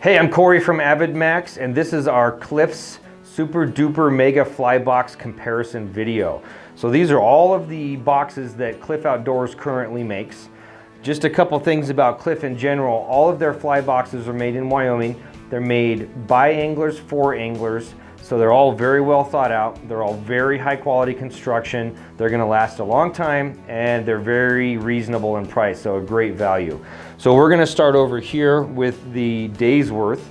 Hey, I'm Corey from AvidMax, and this is our Cliff's Super Duper Mega Fly Box comparison video. So these are all of the boxes that Cliff Outdoors currently makes. Just a couple things about Cliff in general. All of their fly boxes are made in Wyoming. They're made by anglers for anglers. So they're all very well thought out. They're all very high quality construction. They're gonna last a long time, and they're very reasonable in price, so a great value. So we're gonna start over here with the Day's Worth.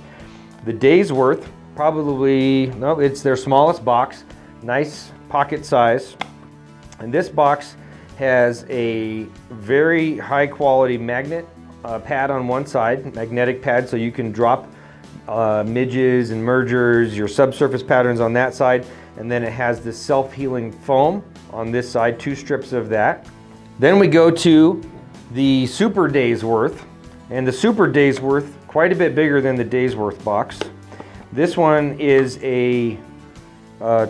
The Day's Worth, probably, no, it's their smallest box, nice pocket size. And this box has a very high quality magnet pad on one side, magnetic pad, so you can drop midges and mergers, your subsurface patterns on that side, and then it has this self-healing foam on this side, 2 strips of that. Then we go to the Super Day's Worth, and the Super Day's Worth, quite a bit bigger than the Day's Worth box. This one is a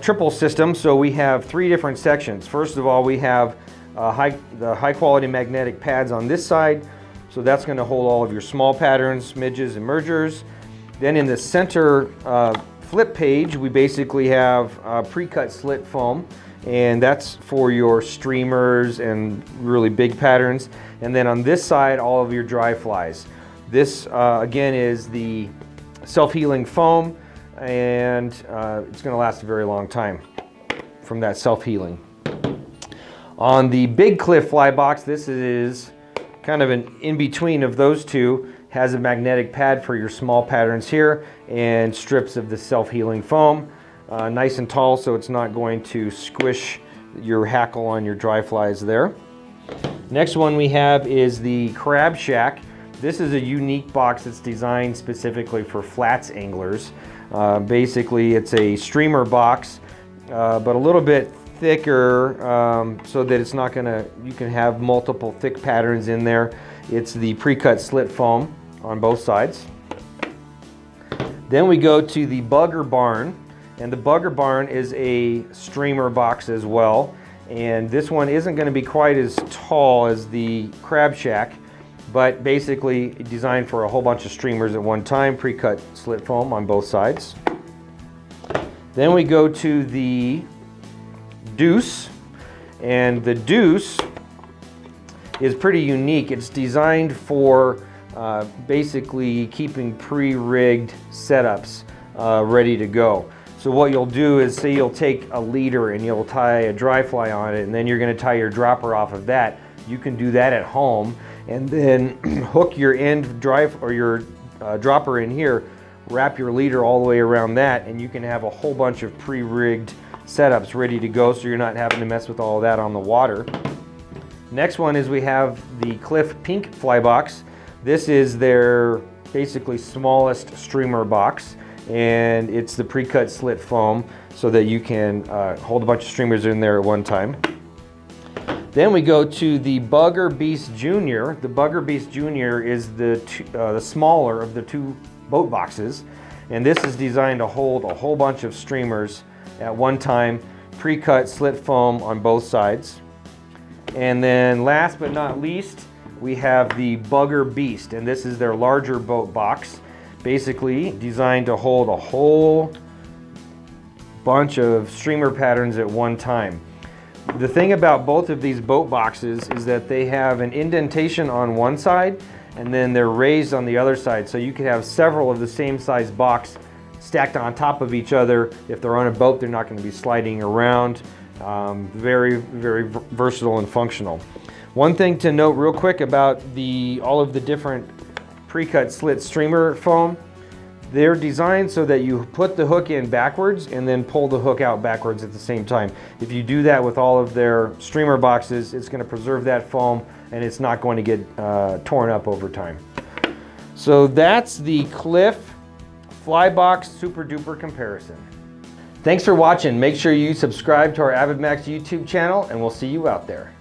triple system, so we have 3 different sections. First of all, we have the high quality magnetic pads on this side, so that's going to hold all of your small patterns, midges, and mergers. Then in the center flip page, we basically have pre-cut slit foam, and that's for your streamers and really big patterns. And then on this side, all of your dry flies. This again is the self-healing foam, and it's going to last a very long time from that self-healing. On the Big Cliff fly box, this is kind of an in-between of those two. Has a magnetic pad for your small patterns here and strips of the self-healing foam. Nice and tall, so it's not going to squish your hackle on your dry flies there. Next one we have is the Crab Shack. This is a unique box that's designed specifically for flats anglers. Basically, it's a streamer box, but a little bit thicker, so that it's not gonna, you can have multiple thick patterns in there. It's the pre-cut slit foam on both sides. Then we go to the Bugger Barn, and the Bugger Barn is a streamer box as well, and this one isn't going to be quite as tall as the Crab Shack, but basically designed for a whole bunch of streamers at one time, pre-cut slit foam on both sides. Then we go to the Deuce, and the Deuce is pretty unique. It's designed for basically keeping pre-rigged setups ready to go. So what you'll do is, say you'll take a leader and you'll tie a dry fly on it, and then you're going to tie your dropper off of that. You can do that at home, and then hook your end drive or your dropper in here, wrap your leader all the way around that, and you can have a whole bunch of pre-rigged setups ready to go, so you're not having to mess with all of that on the water. Next one is we have the Cliff Pink Fly Box. This is their basically smallest streamer box, and it's the pre-cut slit foam so that you can hold a bunch of streamers in there at one time. Then we go to the Bugger Beast Junior. The Bugger Beast Junior is the smaller of the 2 boat boxes, and this is designed to hold a whole bunch of streamers at one time, pre-cut slit foam on both sides. And then last but not least, we have the Bugger Beast, and this is their larger boat box, basically designed to hold a whole bunch of streamer patterns at one time. The thing about both of these boat boxes is that they have an indentation on one side, and then they're raised on the other side, so you could have several of the same size box stacked on top of each other. If they're on a boat, they're not going to be sliding around. Very, very versatile and functional. One thing to note real quick about all of the different pre-cut slit streamer foam, they're designed so that you put the hook in backwards and then pull the hook out backwards at the same time. If you do that with all of their streamer boxes, it's going to preserve that foam, and it's not going to get torn up over time. So that's the Cliff Fly Box Super Duper comparison. Thanks for watching. Make sure you subscribe to our AvidMax YouTube channel, and we'll see you out there.